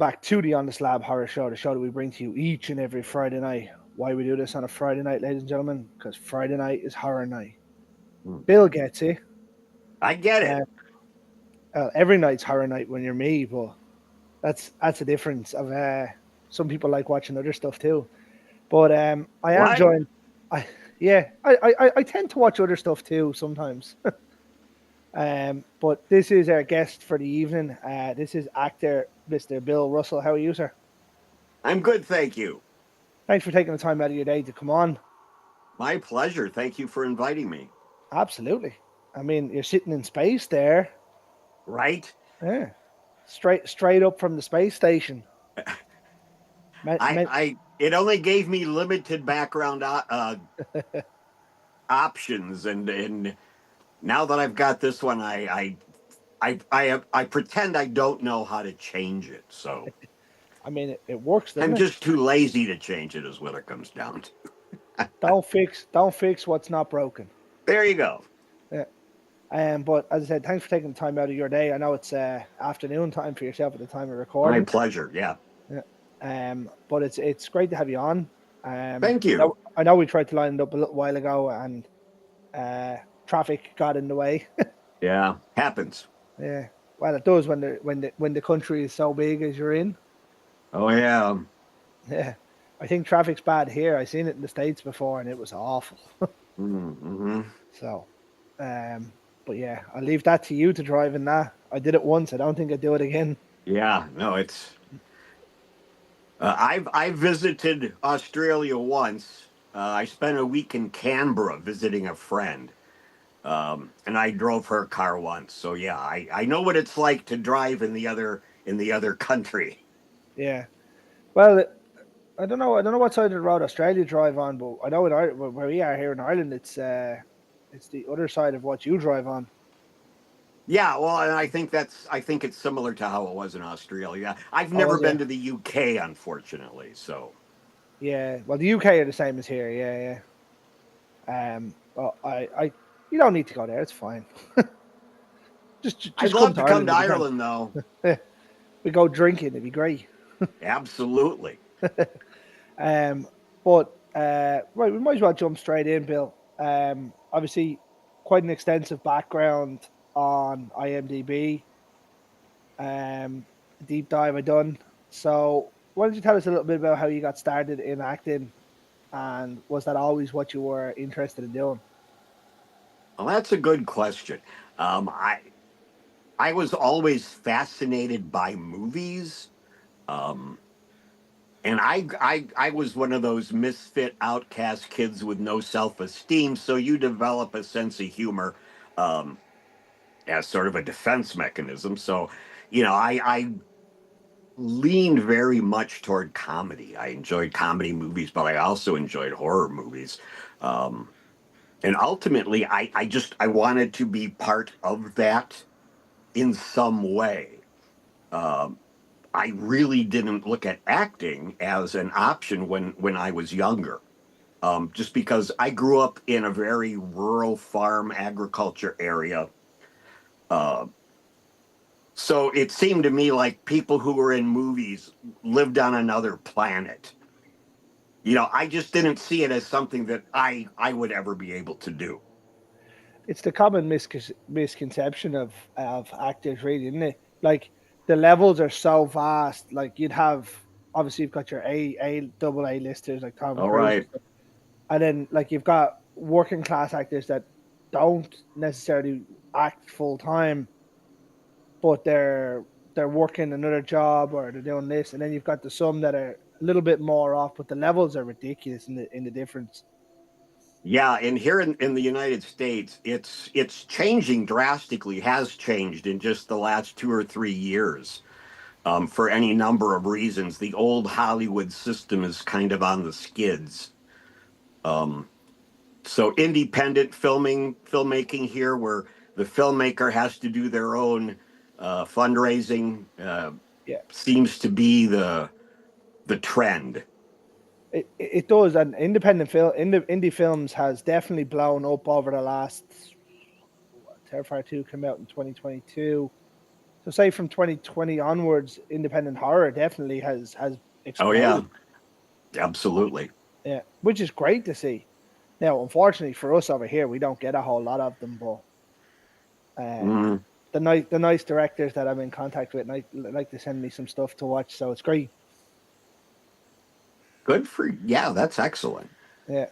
back to the On the Slab Horror Show, the show that we bring to you each and every Friday night. Why we do this on a Friday night, ladies and gentlemen? Because Friday night is horror night. Hmm. Bill gets it. I get Uh, it. every night's horror night when you're me, but that's a difference. Of some people like watching other stuff too, but I am What? joined. I yeah, I tend to watch other stuff too sometimes. But this is our guest for the evening. This is actor Mr. Bill Russell. How are you, sir? I'm good, thank you. Thanks for taking the time out of your day to come on. My pleasure. Thank you for inviting me. Absolutely. I mean, you're sitting in space there. Right? Yeah. Straight up from the space station. Meant, meant, It only gave me limited background options, and now that I've got this one, I pretend I don't know how to change it. So I mean, it works, doesn't I'm it? just too lazy to change it. Is what it comes down to. Don't fix what's not broken. There you go. Yeah. But as I said, thanks for taking the time out of your day. I know it's afternoon time for yourself at the time of My recording. pleasure. Yeah. Yeah. But it's great to have you on. Thank you. I know we tried to line it up a little while ago, and traffic got in the way. Yeah. Happens. Yeah. Well, it does when the country is so big as you're in. Oh yeah. Yeah. I think traffic's bad here. I seen it in the States before and it was awful. Mm-hmm. So but yeah, I'll leave that to you to drive in that. I did it once. I don't think I'd do it again. Yeah. No, it's. I visited Australia once. I spent a week in Canberra visiting a friend, and I drove her car once. So yeah, I know what it's like to drive in the other country. Yeah. Well, I don't know. I don't know what side of the road Australia drive on, but I know where we are here in Ireland, it's the other side of what you drive on. Yeah, well, and I think it's similar to how it was in Australia. I've Oh, never was it? been to the UK, unfortunately. So Yeah. Well, the UK are the same as here. Yeah, yeah. Well, you don't need to go there. It's fine. I'd Just come love to to come Ireland to if you can. Ireland, though. We go drinking. It'd be great. Absolutely. Um, but right, we might as well jump straight in, Bill. Obviously, quite an extensive background on IMDb. Deep dive I done. So, why don't you tell us a little bit about how you got started in acting, and was that always what you were interested in doing? Well, that's a good question. Um, I I was always fascinated by movies. Um, and I was one of those misfit outcast kids with no self-esteem. So you develop a sense of humor um, as sort of a defense mechanism. So, I leaned very much toward comedy. I enjoyed comedy movies, but I also enjoyed horror movies. Um, and ultimately, I wanted to be part of that in some way. Um, I really didn't look at acting as an option when I was younger, just because I grew up in a very rural farm agriculture area. Uh, so it seemed to me like people who were in movies lived on another planet. I just didn't see it as something that I would ever be able to do. It's the common misconception of actors, really, isn't it? Like the levels are so vast. Like you'd have obviously you've got your double A listers like Tom All Cruise, right. and then like you've got working class actors that don't necessarily act full time, but they're working another job or they're doing this, and then you've got the some that are a little bit more off, but the levels are ridiculous in the difference. Yeah, and here in the United States, it's changing drastically, has changed in just the last 2 or 3 years, for any number of reasons. The old Hollywood system is kind of on the skids. Um, so independent filmmaking here, where the filmmaker has to do their own fundraising, Yeah, seems to be the trend. it does, and indie films has definitely blown up over the last. Terrifier 2 came out in 2022. So say from 2020 onwards, independent horror definitely has Oh yeah, exploded. absolutely. Yeah, which is great to see. Now, unfortunately for us over here, we don't get a whole lot of them, but um, Mm, the nice directors that I'm in contact with like to send me some stuff to watch, so it's great. good for yeah, that's excellent. Yeah,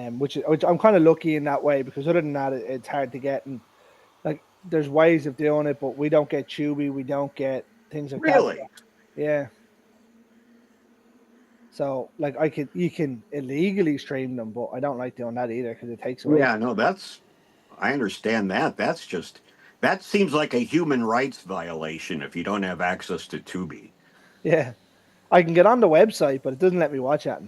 which I'm kind of lucky in that way because other than that, it's hard to get, and like there's ways of doing it, but we don't get Tubi, we don't get things like that. Really? Yeah, so like you can illegally stream them, but I don't like doing that either because it takes away. Yeah, no, that's I understand that. That's just that seems like a human rights violation if you don't have access to Tubi. Yeah, I can get on the website, but it doesn't let me watch it.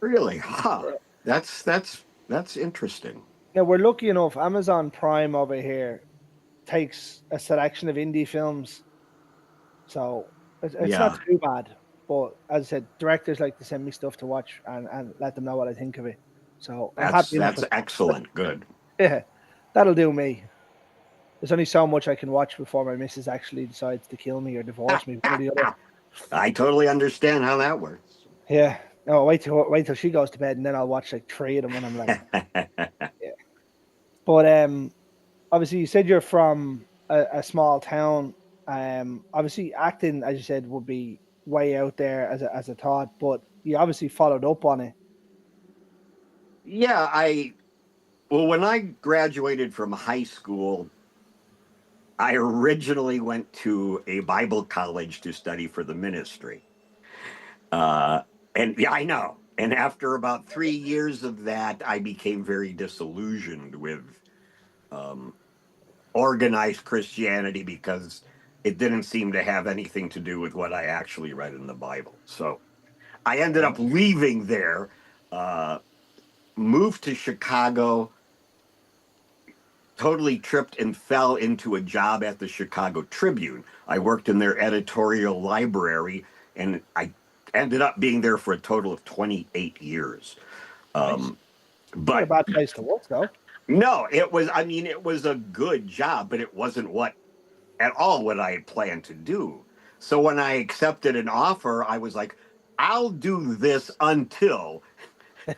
Really? Huh. Yeah. That's interesting. Now we're lucky enough. Amazon Prime over here takes a selection of indie films, so it's not Yeah, too bad. But as I said, directors like to send me stuff to watch and let them know what I think of it. So I'm happy enough that's with that. excellent. Good. Yeah, that'll do me. There's only so much I can watch before my missus actually decides to kill me or divorce me, one or the other. I totally understand how that works. Yeah. No, wait till she goes to bed and then I'll watch like three of them when I'm like, yeah. But obviously you said you're from a small town. Obviously acting, as you said, would be way out there as a thought, but you obviously followed up on it. Yeah, I well when I graduated from high school, I originally went to a Bible college to study for the ministry. Uh, and yeah, I know. And after about 3 years of that, I became very disillusioned with um, organized Christianity because it didn't seem to have anything to do with what I actually read in the Bible. So I ended up leaving there, uh, moved to Chicago, totally tripped and fell into a job at the Chicago Tribune. I worked in their editorial library, and I ended up being there for a total of 28 years. Nice. Um, Not a but bad place to work though. no, it was, I mean, it was a good job, but it wasn't what at all what I had planned to do. So when I accepted an offer, I was like, I'll do this until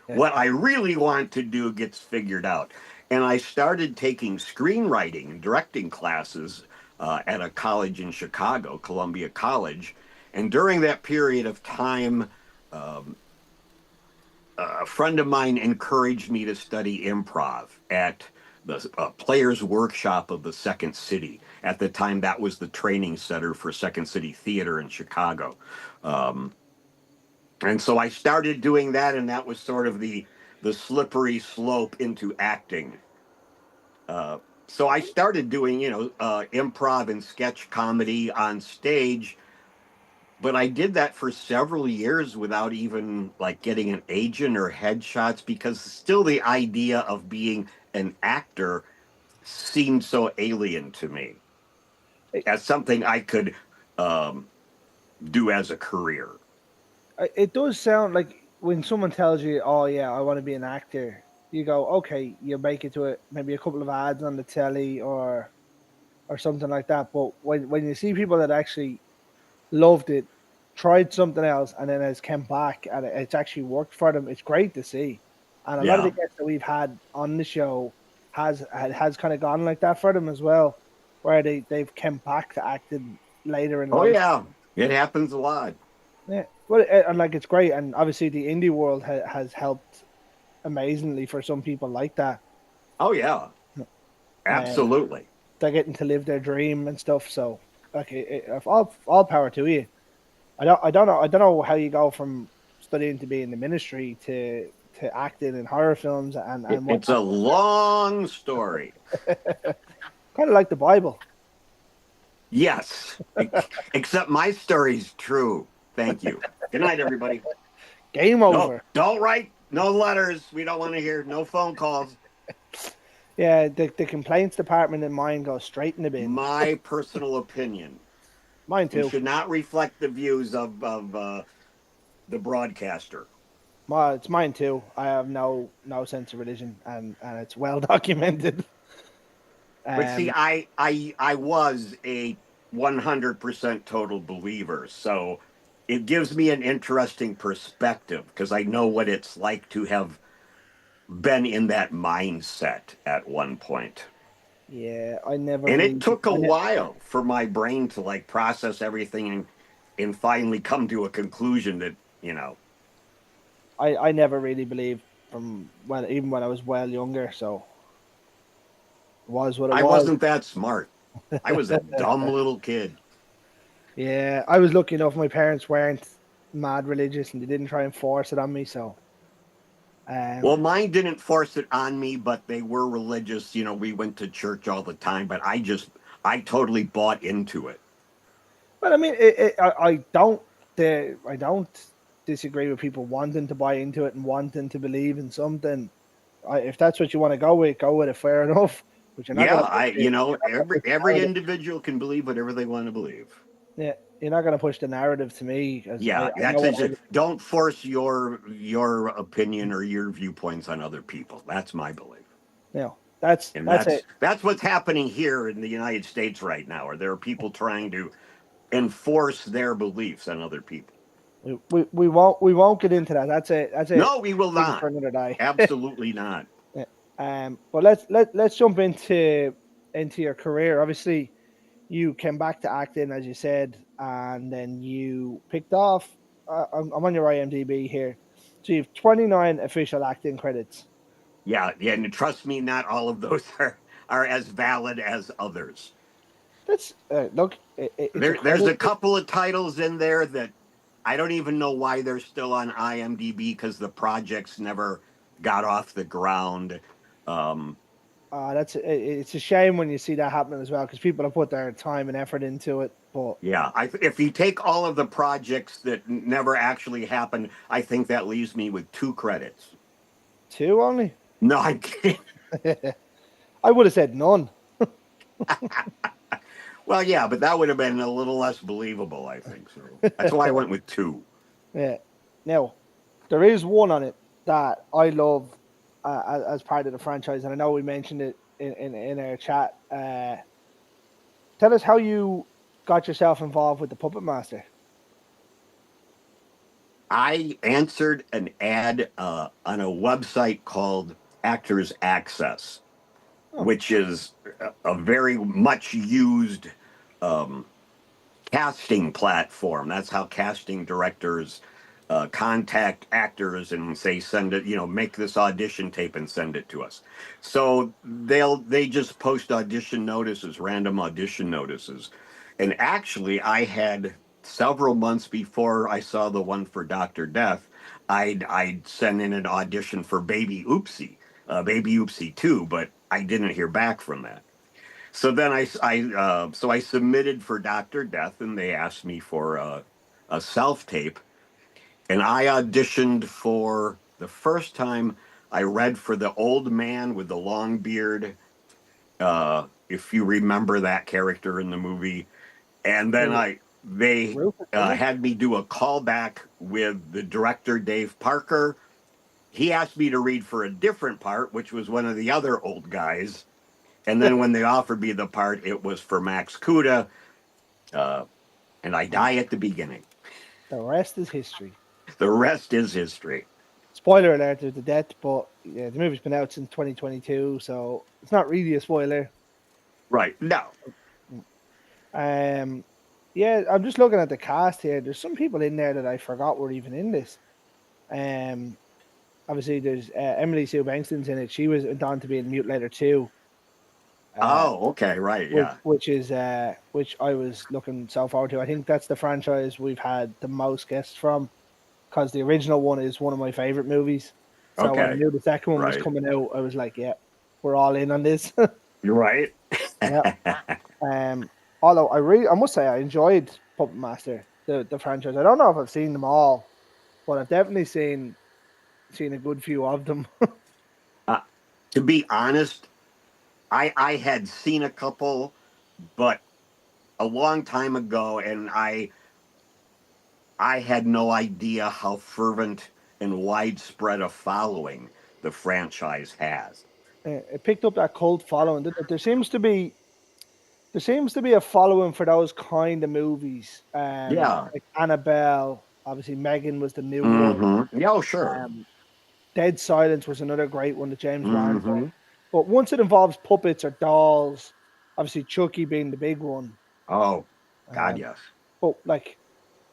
what I really want to do gets figured out. And I started taking screenwriting and directing classes at a college in Chicago, Columbia College. And during that period of time, um, a friend of mine encouraged me to study improv at the Players Workshop of the Second City. At the time, that was the training center for Second City Theater in Chicago. Um, and so I started doing that, and that was sort of the slippery slope into acting. Uh, so I started doing, improv and sketch comedy on stage, but I did that for several years without even like getting an agent or headshots because still the idea of being an actor seemed so alien to me It, as something I could um, do as a career. it does sound like when someone tells you, "Oh yeah, I want to be an actor," you go, "Okay," you make it to it, maybe a couple of ads on the telly or something like that. But when you see people that actually loved it, tried something else, and then has come back and it's actually worked for them. It's great to see, and a lot of the Yeah. guests that we've had on the show has kind of gone like that for them as well, where they've come back to acting later in Oh, life. yeah. It happens a lot. Yeah, well, and like it's great, and obviously the indie world has helped amazingly for some people like that. Oh, yeah. Um, Absolutely. they're getting to live their dream and stuff. So, like, all power to you. I don't know how you go from studying to be in the ministry to acting in horror films and It's a whatnot. long story. Kind of like the Bible. Yes. Except my story's true. Thank you. Good night, everybody. Game No, over. don't write no letters. We don't want to hear no phone calls. Yeah, the complaints department in mine goes straight in the bin. My personal opinion Mine and too. should not reflect the views of the broadcaster. It's mine too. I have no sense of religion, and it's well documented. But see, Um, I was a 100% total believer, so it gives me an interesting perspective because I know what it's like to have been in that mindset at one point. yeah, I never And it really, took a while for my brain to like process everything and finally come to a conclusion that, I never really believed from when even when I was well younger. So it was what it I was. wasn't that smart. I was a dumb little kid. Yeah, I was lucky enough. My parents weren't mad religious, and they didn't try and force it on me. So, Well, um, mine didn't force it on me, but they were religious. We went to church all the time, but I totally bought into it. but I mean, I don't disagree with people wanting to buy into it and wanting to believe in something. If that's what you want to go with it. Fair enough. But you're not Yeah, gonna push it. You're not gonna push the every narrative. individual can believe whatever they want to believe. Yeah, you're not gonna push the narrative to me as Yeah, I know that's what I. it. Don't force your opinion or your viewpoints on other people. That's my belief. No, And that's it. that's what's happening here in the United States right now. Or there are people trying to enforce their beliefs on other people. We won't get into that. That's a No, we will topic not. for another day. Absolutely not. Yeah. But let's jump into your career. Obviously, you came back to acting, as you said, and then you picked off. I'm on your IMDb here, so you have 29 official acting credits. Yeah, yeah, and trust me, not all of those are as valid as others. That's look, it's a There's credit. a couple of titles in there that I don't even know why they're still on IMDb because the projects never got off the ground. Um, It's a shame when you see that happening as well because people have put their time and effort into it, but yeah, if you take all of the projects that never actually happened, I think that leaves me with two credits. two only. No, I can't. I would have said none. Well, yeah, but that would have been a little less believable, I think. So that's why I went with two. Yeah. Now, there is one on it that I love as part of the franchise, and I know we mentioned it in our chat. Tell us how you got yourself involved with the Puppet Master. I answered an ad on a website called Actors Access, Oh, which is a very much used um, casting platform. That's how casting directors contact actors and say, send it, make this audition tape and send it to us. So they just post audition notices, random audition notices. And actually, I had several months before I saw the one for Dr. Death, I'd send in an audition for Baby Oopsie 2, but I didn't hear back from that. So then I submitted for Doctor Death, and they asked me for a self tape, and I auditioned for the first time. I read for the old man with the long beard, if you remember that character in the movie, and then Ru- they Rufus, was it? had me do a callback with the director Dave Parker. He asked me to read for a different part, which was one of the other old guys. And then when they offered me the part, it was for Max Kuda, uh, and I And die at the beginning. the rest is history. The rest is history. Spoiler alert: there's the death, but yeah, the movie's been out since 2022, so it's not really a spoiler. Right. No. Um, yeah, I'm just looking at the cast here. There's some people in there that I forgot were even in this. Um, Obviously there's Emily Sue Bankston's in it. She was on to be in Mutilator 2, uh, Oh, okay. Right. which Yeah. which is which I was looking so forward to. I think that's the franchise we've had the most guests from because the original one is one of my favorite movies. So when I Okay. knew the second one was Right. coming out, I was like, yeah, we're all in on this. You're right. Yeah. Although I must say I enjoyed Puppet Master, the franchise. I don't know if I've seen them all, but I've definitely seen a good few of them. uh, to be honest, I had seen a couple, but a long time ago, and I had no idea how fervent and widespread a following the franchise has. It picked up that cult following. There seems to be a following for those kind of movies. Yeah. Like Annabelle, obviously Megan was the new one. Mm-hmm. Yeah, oh, sure. Um, Dead Silence was another great one that James Wan done. Mm-hmm. But once it involves puppets or dolls, obviously Chucky being the big one. Oh, God, Um, yes. but like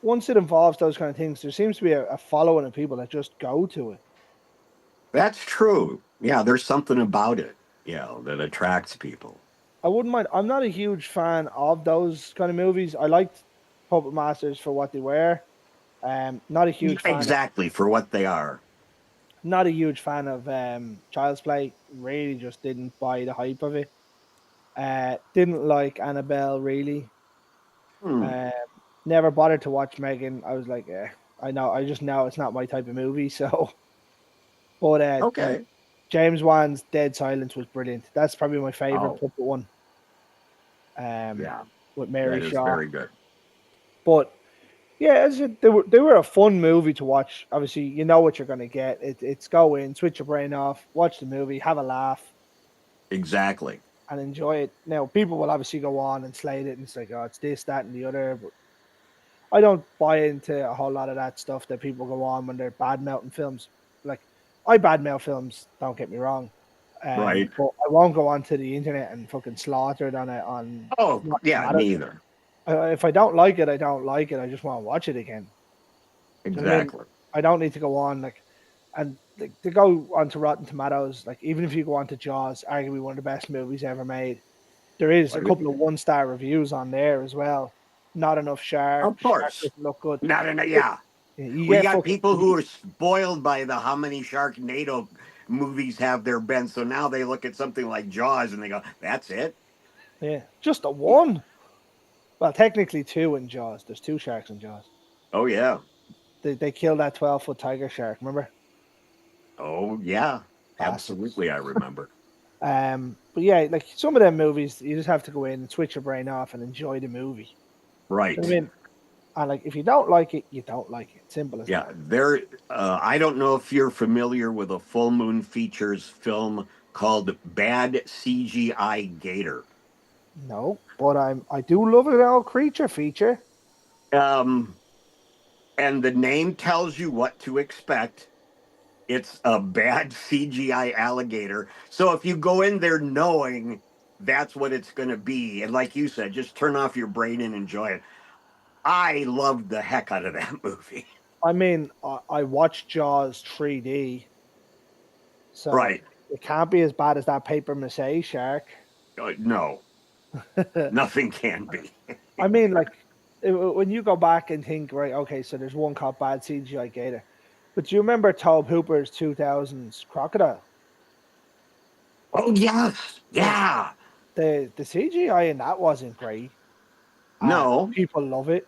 once it involves those kind of things, there seems to be a following of people that just go to it. That's true. Yeah, there's something about it, that attracts people. I wouldn't mind. I'm not a huge fan of those kind of movies. I liked Puppet Masters for what they were. Not a huge fan of Exactly, for what they are. Child's Play. Really, just didn't buy the hype of it. Didn't like Annabelle really. Hmm. Um, Never bothered to watch Megan. I was like, I know. I just know it's not my type of movie. So, but like Okay. James Wan's Dead Silence was brilliant. That's probably my favorite Oh, puppet one. Um, yeah. with Mary That is Shaw. very good. But yeah, they were a fun movie to watch. Obviously, you know what you're going to get. It's go in, switch your brain off, watch the movie, have a laugh, Exactly. and enjoy it. Now, people will obviously go on and slate it and say, "Oh, it's this, that, and the other." But I don't buy into a whole lot of that stuff that people go on when they're bad mouthing films. Like I badmouth films, don't get me wrong, Right. but I won't go onto the internet and fucking slaughter it on Oh, Rotten yeah, Tomatoes. me either. If I don't like it, I don't like it. I just want to watch it again. Do you know what I mean? Exactly. I don't need to go on and like, to go onto Rotten Tomatoes. Like even if you go onto Jaws, arguably one of the best movies ever made, there is a Right. couple of 1-star reviews on there as well. Not enough shark. Of Shark course. doesn't look good. Not in a, But yeah. you We get got fucking people who are spoiled by the how many Sharknado movies have there been. So now they look at something like Jaws and they go, "That's it." yeah, just a one. Well, technically two in Jaws. There's two sharks in Jaws. Oh yeah. They killed that 12-foot tiger shark. Remember, Oh yeah. bastards. Absolutely, I remember. But yeah, like some of them movies, you just have to go in and switch your brain off and enjoy the movie. Do you know what Right. I mean? And like, if you don't like it, you don't like it. Simple as Yeah. that. There. I don't know if you're familiar with a Full Moon Features film called Bad CGI Gator. No, but I do love an old creature feature. Um, and the name tells you what to expect. It's a bad CGI alligator. So if you go in there knowing that's what it's going to be, and like you said, just turn off your brain and enjoy it. I loved the heck out of that movie. I mean, I watched Jaws 3D, so Right. it can't be as bad as that paper mache shark. No, nothing can be. I mean, like when you go back and think, right? Okay, so there's one called Bad CGI Gator, but do you remember Tobe Hooper's 2000s Crocodile? Oh, yes. Yeah, Yeah. the CGI in that wasn't great, and No. people love it.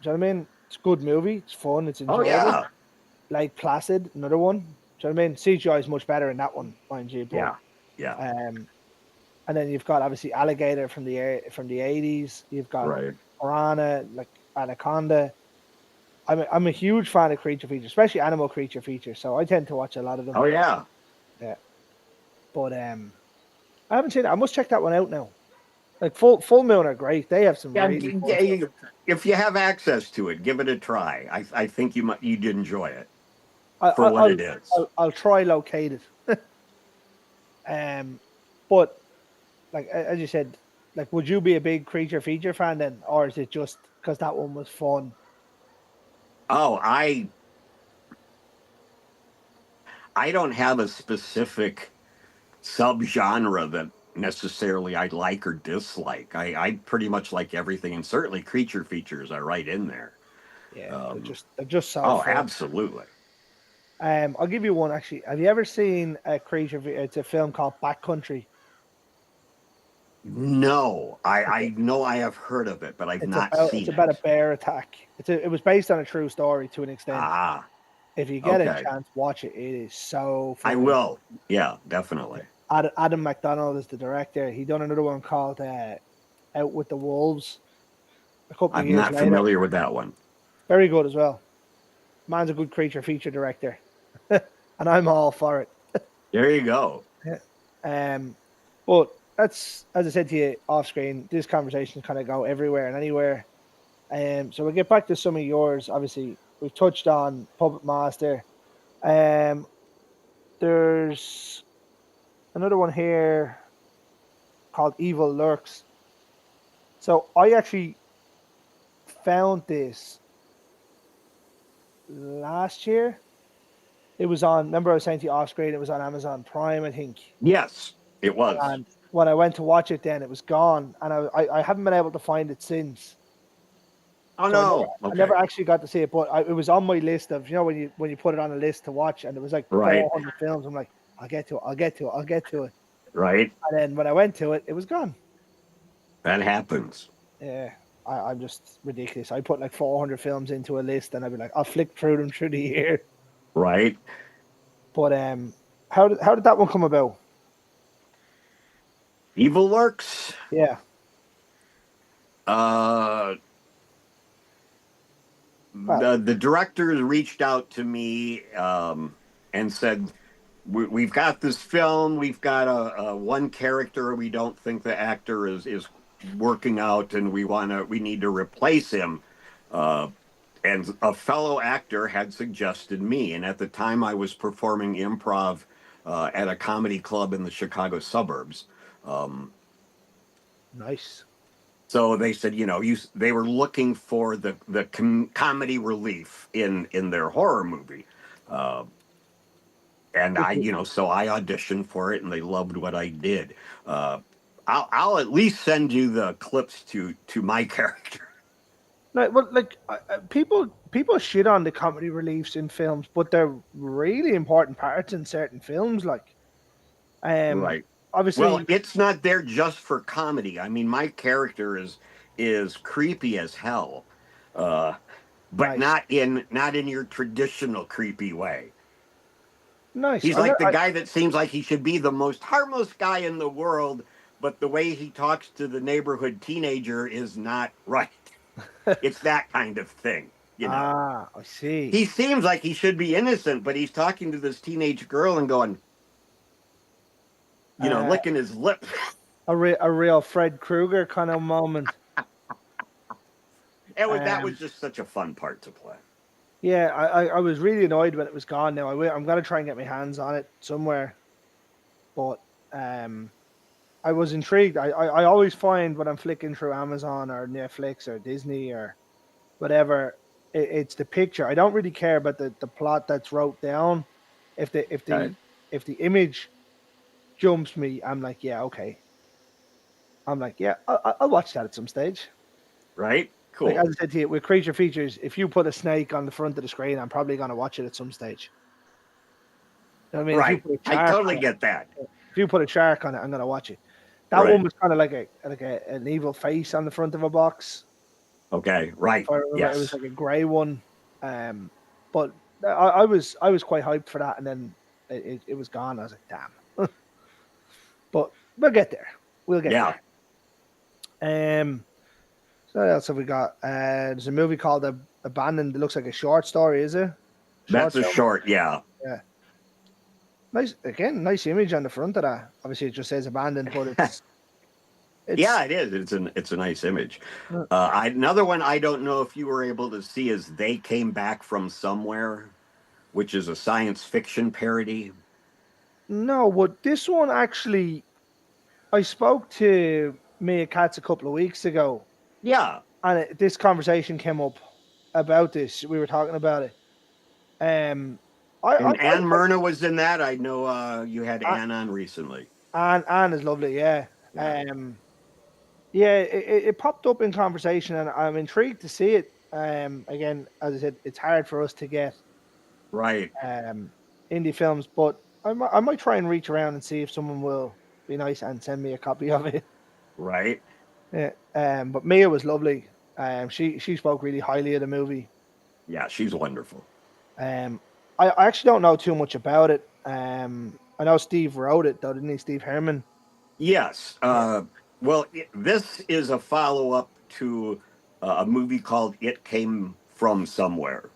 Do you know what I mean? It's a good movie. It's fun. It's Oh, enjoyable. yeah. Like Placid, another one. Do you know what I mean? CGI is much better in that one, mind you. But Yeah. Yeah. um, and then you've got obviously Alligator from the 80s. You've got Right. Piranha, like Anaconda. I'm a huge fan of creature features, especially animal creature features. So I tend to watch a lot of them. Oh, yeah. Yeah, but I haven't seen it. I must check that one out now. Like Full Moon are great. They have some Yeah, really fun stuff. if you have access to it, give it a try. I think you'd enjoy it I, for I, what I'll it is. I'll try locate it. But like as you said, like would you be a big creature feature fan then, or is it just because that one was fun? Oh, I don't have a specific subgenre that necessarily I like or dislike. I pretty much like everything, and certainly creature features are right in there. Yeah, Um, they're just so oh, fun. absolutely. I'll give you one actually. Have you ever seen a creature? It's a film called Backcountry. No, It's I know I have heard of it, but I've not it's seen about a it. bear attack. It was based on a true story to an extent. Ah, If you get a okay. chance, watch it. It is so I fucking. will. Yeah, definitely. Adam McDonald is the director. He done another one called Out with the Wolves a couple of I'm years not later. familiar with that one. Very good as well. Man's a good creature feature director, and I'm all for it. There you go. Yeah. Um, but that's, as I said to you off screen, this conversation kind of go everywhere and anywhere. So we'll get back to some of yours. Obviously, we've touched on Puppet Master. Um, there's another one here called Evil Lurks. So I actually found this last year. It was on. Remember, I was saying to you off screen. It was on Amazon Prime, I think. Yes, it was. And when I went to watch it, then it was gone, and I haven't been able to find it since. Oh So no. I never Okay. actually got to see it, but it was on my list of, when you put it on a list to watch, and it was like Right. 400 films. I'm like, I'll get to it, I'll get to it, I'll get to it. Right. And then when I went to it, it was gone. That happens. Yeah, I'm just ridiculous. I put like 400 films into a list, and I'd be like, I'll flick through them through the year. Right. But how did that one come about? Evil Lurks. Yeah, Uh, well, the directors reached out to me and said, we've got this film. We've got a one character. We don't think the actor is working out, and we need to replace him. Uh, and a fellow actor had suggested me, and at the time I was performing improv at a comedy club in the Chicago suburbs. Um, nice. so they said, they were looking for the comedy relief in their horror movie. Uh, and Which so I auditioned for it, and they loved what I did. Uh, I'll at least send you the clips to my character. people shit on the comedy reliefs in films, but they're really important parts in certain films. Like, um, Right. Well, obviously, it's not there just for comedy. I mean, my character is creepy as hell, uh, but nice, not in your traditional creepy way. nice. He's like the guy that seems like he should be the most harmless guy in the world, but the way he talks to the neighborhood teenager is not right. It's that kind of thing, you know. I see. He seems like he should be innocent, but he's talking to this teenage girl and going, Uh, licking his lips. a real Fred Krueger kind of moment. That was Um, just such a fun part to play. yeah, I was really annoyed when it was gone. Now I'm gonna try and get my hands on it somewhere, but I was intrigued. I always find when I'm flicking through Amazon or Netflix or Disney or whatever, it's the picture. I don't really care about the plot that's wrote down. If the if Okay. the if the image jumps me, I'm like, yeah, okay. I'm like, yeah, I'll watch that at some stage. Right? Like, as Cool. I said to you, with creature features, if you put a snake on the front of the screen, I'm probably gonna watch it at some stage. You know what I mean? If you Right. put a I shark totally on get that. it, if you put a shark on it, I'm gonna watch it. That one Right. was kind of like an evil face on the front of a box. Okay. If Right. I remember, it was Yes. like a grey one. Um, but I was quite hyped for that, and then it was gone. I was like, damn. But we'll get there. We'll get Yeah. there. So what else have we got? There's a movie called Abandoned. It looks like a short story. Is it? Short That's a film. short. Yeah. Yeah. Nice again. Nice image on the front of that. Obviously, it just says abandoned, but it's Yeah, it is. It's a nice image. uh, Another one I don't know if you were able to see is They Came Back from Somewhere, which is a science fiction parody. no. But this one actually, I spoke to Mia Katz a couple of weeks ago, Yeah. and this conversation came up about this. We were talking about it. Um, And Anne Myrna was in that. I know you had I Anne on recently. Anne is lovely. Yeah. Yeah. Yeah. It popped up in conversation, and I'm intrigued to see it. Again, as I said, it's hard for us to get Right. um indie films, but I might try and reach around and see if someone will be nice and send me a copy of it. Right. Yeah. But Mia was lovely. She spoke really highly of the movie. Yeah, she's wonderful. Um, I actually don't know too much about it. I know Steve wrote it though, didn't he? Steve Herman. Yes. Yeah. Well, this is a follow up to a movie called It Came From Somewhere,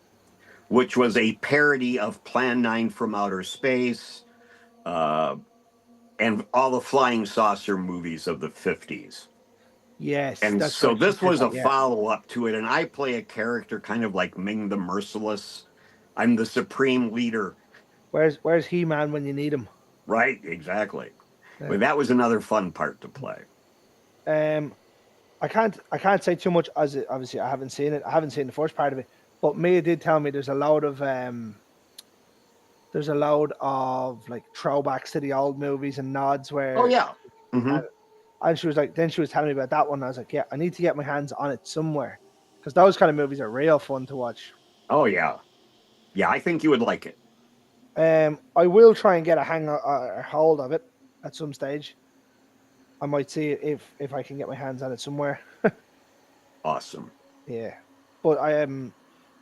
which was a parody of Plan 9 from Outer Space. Uh, and all the flying saucer movies of the 50s. Yes, And that's so right. She this said was that. a Yeah. follow up to it. And I play a character kind of like Ming the Merciless. I'm the supreme leader. Where's He Man when you need him? Right, exactly. Yeah. But that was another fun part to play. Um, I can't say too much as obviously I haven't seen it. I haven't seen the first part of it, but Mia did tell me there's a load of like throwbacks to the old movies and nods Oh, where yeah. Hmm. and, and she was like then she was telling me about that one. And I was like, yeah, I need to get my hands on it somewhere because those kind of movies are real fun to watch. Oh, yeah. Yeah, I think you would like it. I will try and get a hold of it at some stage. I might see if I can get my hands on it somewhere. Awesome. Yeah, but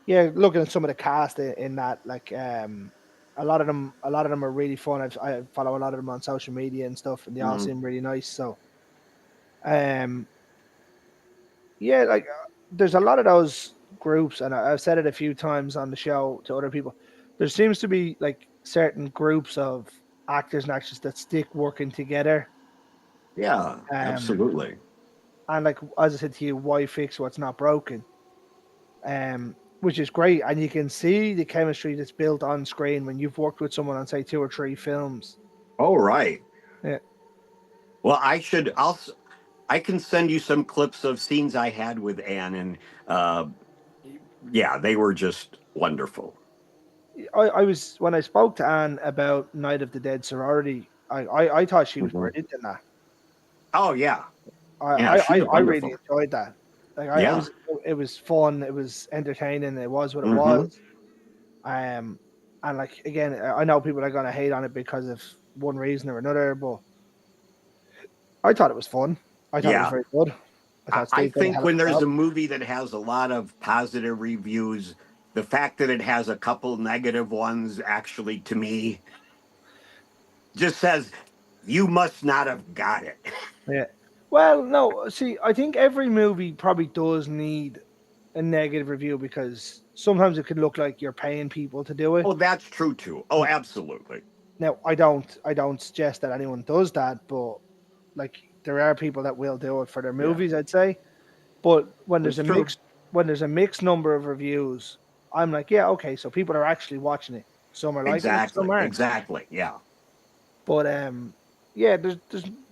yeah, looking at some of the cast in that, like a lot of them are really fun. I follow a lot of them on social media and stuff, and they all Mhm. seem really nice. So um, yeah, like there's a lot of those groups, and I've said it a few times on the show to other people. There seems to be like certain groups of actors and actresses that stick working together. Yeah, Um, absolutely. and like as I said to you, why fix what's not broken? Which is great, and you can see the chemistry that's built on screen when you've worked with someone on say two or three films. Oh, right. Yeah, Well, I can send you some clips of scenes I had with Anne, and uh, yeah, they were just wonderful. I was when I spoke to Anne about Night of the Dead sorority. I thought she was Mhm. brilliant in that. Oh, yeah. I, Yeah, I, she's I I really wonderful. enjoyed that. Like Yeah. it was fun. It was entertaining. It was what it was. Hmm. Um, and like again, I know people are gonna hate on it because of one reason or another, but I thought it was fun. I thought it was Yeah. very good. I thought I Steve did a think hell of when a there's job. a movie that has a lot of positive reviews, the fact that it has a couple negative ones actually, to me, just says you must not have got it. Yeah. Well, no, see, I think every movie probably does need a negative review because sometimes it can look like you're paying people to do it. Oh, that's true too. Oh, absolutely. Now, I don't suggest that anyone does that, but like there are people that will do it for their Yeah, movies, I'd say. But that's true. when there's a mixed number of reviews, I'm like, yeah, okay, so people are actually watching it. Some are liking it, some Exactly. aren't. Exactly. Yeah. But yeah, there's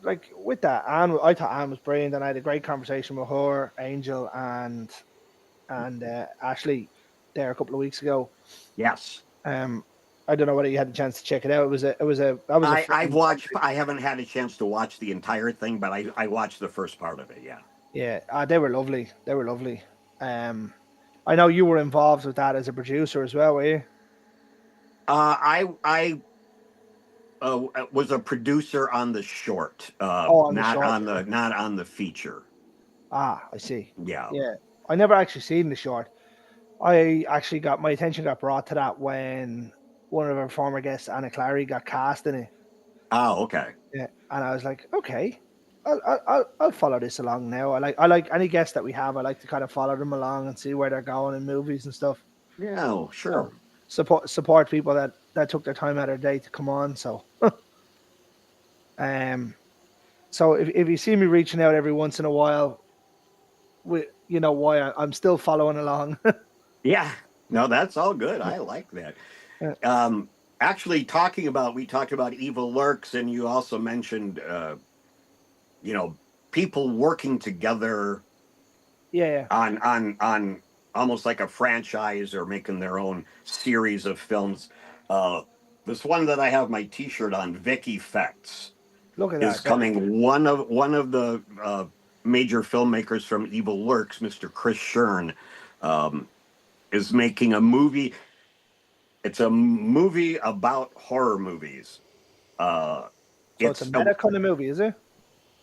like with that, Anne, I thought Anne was brilliant, and I had a great conversation with her, Angel, and Ashley there a couple of weeks ago. Yes. Um, I don't know whether you had the chance to check it out. That was a I've fun watched. conversation. I haven't had a chance to watch the entire thing, but I watched the first part of it. Yeah. Yeah, they were lovely. They were lovely. Um, I know you were involved with that as a producer as well, were you? I was a producer on the short, Oh, on the short. not on the feature. Ah, I see. Yeah. Yeah, I never actually seen the short. I actually got my attention got brought to that when one of our former guests, Anna Clary, got cast in it. Oh, okay. Yeah, and I was like, okay, I'll follow this along now. I like any guests that we have. I like to kind of follow them along and see where they're going in movies and stuff. Yeah, oh, So sure. support people that took their time out of their day to come on. So um, so if you see me reaching out every once in a while, you know why I'm still following along. Yeah. No, that's all good. I like that. Yeah, Um, actually, we talked about evil lurks, and you also mentioned, you know, people working together yeah. on almost like a franchise or making their own series of films. Uh, this one that I have my T-shirt on, Vic Effects, Look at is that. That coming. One of the major filmmakers from Evil Lurks, Mr. Chris Shern, um, is making a movie. It's a movie about horror movies. Uh, so it's a it's meta kind of movie, is it?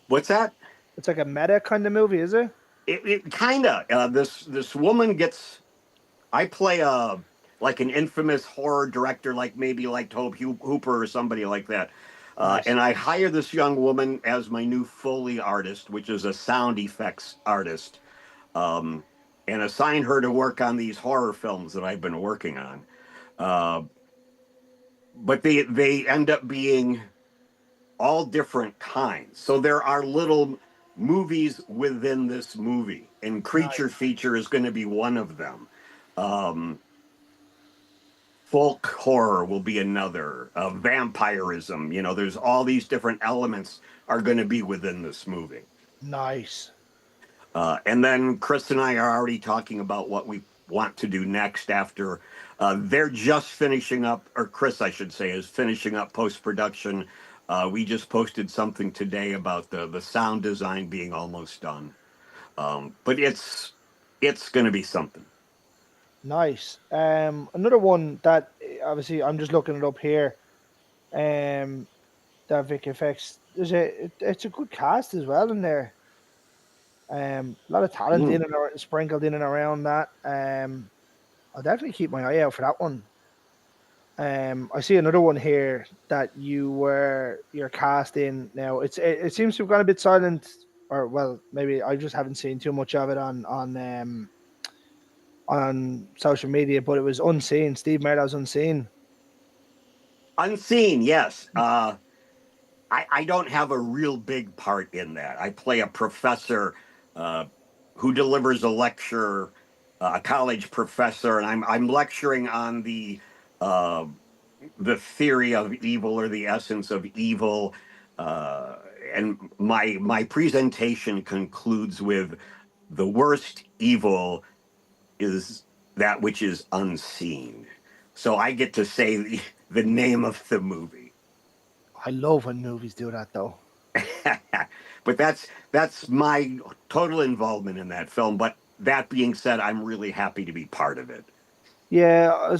what's that? It's like a meta kind of movie, is it? It kind of this woman gets. I play a like an infamous horror director, like maybe like Tobe Hooper or somebody like that. Nice. And I hire this young woman as my new Foley artist, which is a sound effects artist, um, and assign her to work on these horror films that I've been working on. Uh, but they end up being all different kinds. So there are little movies within this movie, and Creature Nice, Feature is going to be one of them. Um, Folk horror will be another. Vampirism, there's all these different elements are going to be within this movie. nice. And then Chris and I are already talking about what we want to do next after they're just finishing up, or Chris, I should say, is finishing up post production. We just posted something today about the sound design being almost done, but it's going to be something. Nice. Another one that obviously I'm just looking it up here. That Vic Effects. It's a good cast as well in there. A lot of talent Mm. in and sprinkled in and around that. I'll definitely keep my eye out for that one. I see another one here that you're cast in now. It seems to have gone a bit silent, or well, maybe I just haven't seen too much of it on social media. But it was Unseen. Steve Merlow's Unseen. Unseen, yes. I don't have a real big part in that. I play a professor uh, who delivers a lecture, a college professor, and I'm lecturing on uh, the theory of evil or the essence of evil. Uh, and my presentation concludes with the worst evil is that which is unseen. So I get to say the name of the movie. I love when movies do that, though. But that's my total involvement in that film. But that being said, I'm really happy to be part of it. Yeah,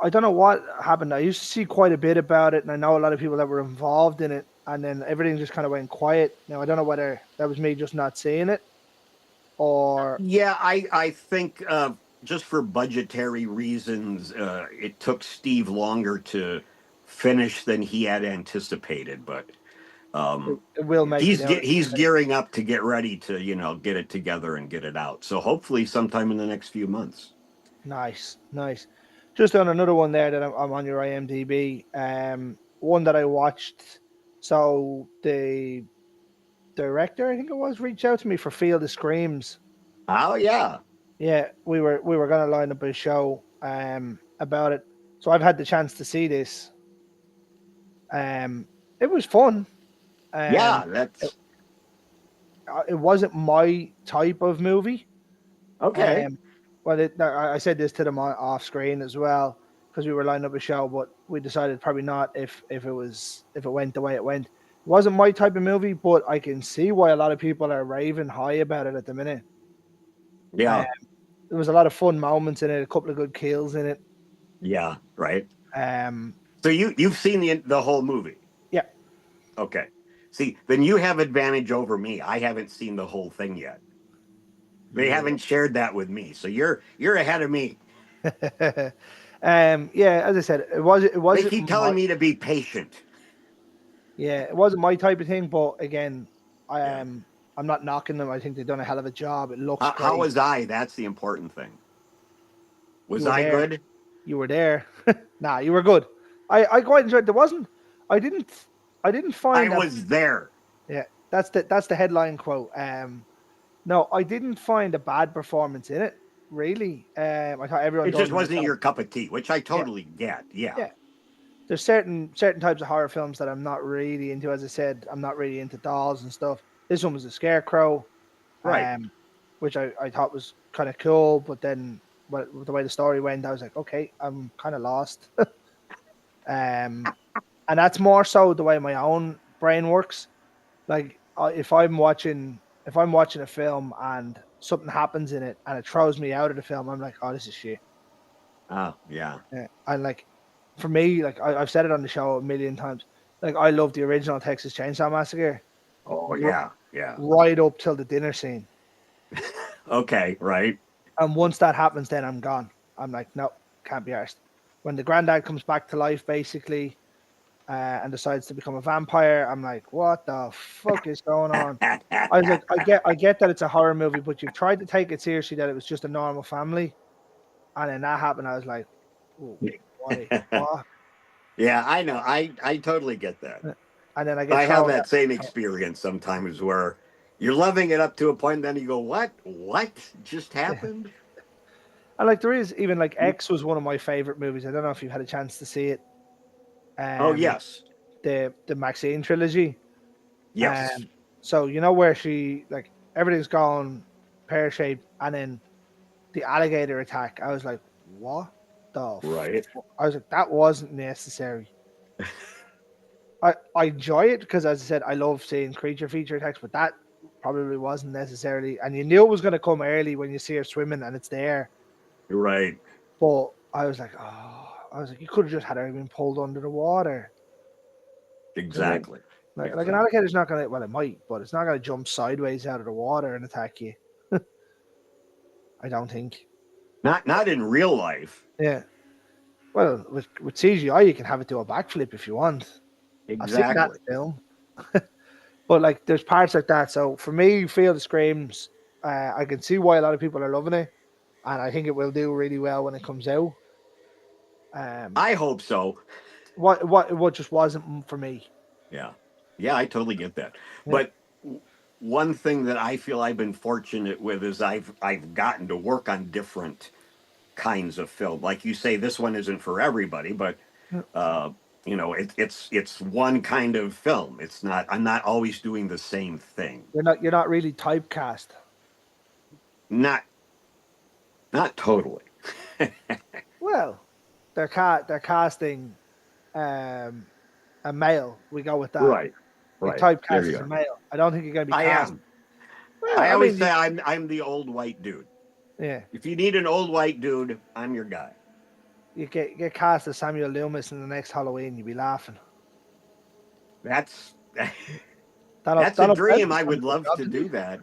I don't know what happened. I used to see quite a bit about it, and I know a lot of people that were involved in it, and then everything just kind of went quiet. Now I don't know whether that was me just not seeing it, or Yeah, I think just for budgetary reasons, it took Steve longer to finish than he had anticipated. But it will make it out. he's gearing up to get ready to get it together and get it out. So hopefully sometime in the next few months. Nice, nice. Just on another one there that I'm on your IMDb. One that I watched. So the director, I think it was, reached out to me for Field of Screams. Oh yeah, Yeah, we were gonna line up a show about it. So I've had the chance to see this. It was fun. Um, yeah. it, That's it wasn't my type of movie. okay. Um, well, I said this to them off screen as well because we were lining up a show, but we decided probably not if it went the way it went. It wasn't my type of movie, but I can see why a lot of people are raving high about it at the minute. Um, Yeah, there was a lot of fun moments in it, a couple of good kills in it. yeah. Right. Um, So you've seen the whole movie. yeah, Okay. See, then you have advantage over me. I haven't seen the whole thing yet. They yeah. haven't shared that with me. So you're ahead of me. Yeah, as I said, it They wasn't keep telling me to be patient. yeah, it wasn't my type of thing. But again, I Yeah. I'm not knocking them. I think they've done a hell of a job. It looks How great. was I? That's the important thing. You Was were I there. good? You were there. Nah, you were good. I quite enjoyed. There wasn't. I didn't. I didn't I find a. was there. Yeah, that's the headline quote. No, I didn't find a bad performance in it. Really. I thought everyone It just done wasn't kind of. your cup of tea, which I Yeah, totally get. Yeah. yeah. There's certain types of horror films that I'm not really into. As I said, I'm not really into dolls and stuff. This one was a scarecrow, Right. um, which I thought was kind of cool. But then, the way the story went, I was like, okay, I'm kind of lost. Um, and that's more so the way my own brain works. Like if I'm watching a film and something happens in it and it throws me out of the film, I'm like, oh, this is shit. Oh, yeah. Yeah. And like for me, like I've said it on the show a million times. Like I love the original Texas Chainsaw Massacre Oh, r- yeah. Yeah. right up till the dinner scene. Okay. Right. And once that happens, then I'm gone. I'm like, no, can't be arsed. When the granddad comes back to life, basically, and decides to become a vampire, I'm like, what the fuck is going on? I was like, I get that it's a horror movie, but you've tried to take it seriously that it was just a normal family, and then that happened. I was like, oh, why, what? Yeah, I know. I totally get that. and then I get I have thrown that same out. experience sometimes where you're loving it up to a point, and then you go, "What? What just Yeah. happened?" And like there is even like X was one of my favorite movies. I don't know if you've had a chance to see it. Oh Um, yes, the Maxine trilogy. yes, Um, so you know where she like everything's gone pear shaped, and then the alligator attack. I was like, what the? right, I was like, that wasn't necessary. I enjoy it because, as I said, I love seeing creature feature attacks, but that probably wasn't necessarily. And you knew it was going to come early when you see her swimming and it's there. right, But I was like, oh, I was like, you could have just had her been pulled under the water. Do you know what I mean? exactly, Like an exactly. alligator's not gonna. Well, it might, but it's not gonna jump sideways out of the water and attack you. I don't think. Not in real life. Yeah. Well, with CGI, you can have it do a backflip if you want. I've seen that Exactly. in film. But like, there's parts like that. So for me, Field of Screams, I can see why a lot of people are loving it, and I think it will do really well when it comes out. Um, I hope so. what just wasn't for me. Yeah. Yeah, I totally get that. Yeah, But one thing that I feel I've been fortunate with is I've gotten to work on different kinds of film. Like you say, this one isn't for everybody, but yeah. uh, it's one kind of film. It's not. I'm not always doing the same thing. You're not really typecast. Not not totally. Well, they're casting um, a male. We go with that. Right. You're Right. There typecast you as a go. male. I don't think you're going to be I cast. am. Well, I I always mean, say I'm the old white dude. yeah, If you need an old white dude, I'm your guy. you get cast as Samuel Loomis in the next Halloween. You'd be laughing. That's that's a Donald dream. Pleasance I done a would good love job, to didn't do that.